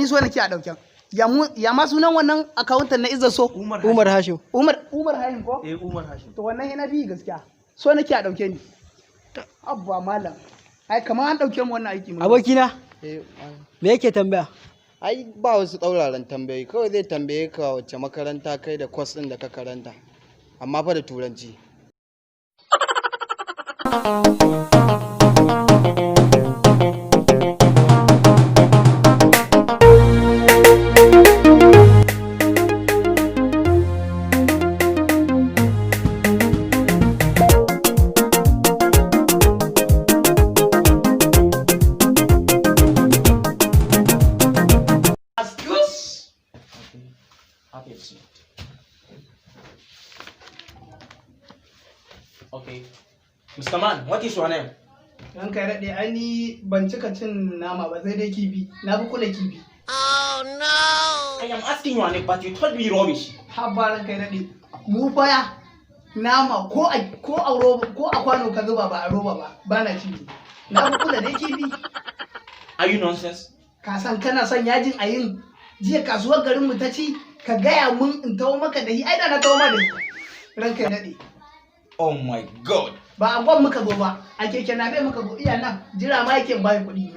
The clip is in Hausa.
ni so nake a dauken ya ma sunan wannan accountant na Izza so Umar Hashim Umar Hashim ko Umar Hashim to wannan yana bi gaskiya so nake a dauke ni abba malam ai kamar an dauke mu wannan aiki abokina me yake tambaya ai ba wasu tsauraran tambayoyi kawai zai tambaye ka wacce makaranta kai da course din da ka karanta amma fa da turanci Okay. Mr. Man, what is your name? Ran kai daɗe ai ni ban cika cin nama ba sai dai kifi. Na fi kula kifi. Oh no! I am asking your name, but you told me rubbish. Habba ran kai daɗe. Mu baya nama ko a roba ko a kwano ka zuba ba a roba ba na kifi. Na fi kula dai kifi. Are you nonsense? Ka san kana son yajin a yin jiya kasuwar garin mu ta ci ka gaya mun in tawo maka da shi ai da na tawo ma da shi. Ran kai daɗe. Oh my God! Ba a gwan muka zo ba, a keke na bai muka zo iya nan jira ma yake bayan kuɗi.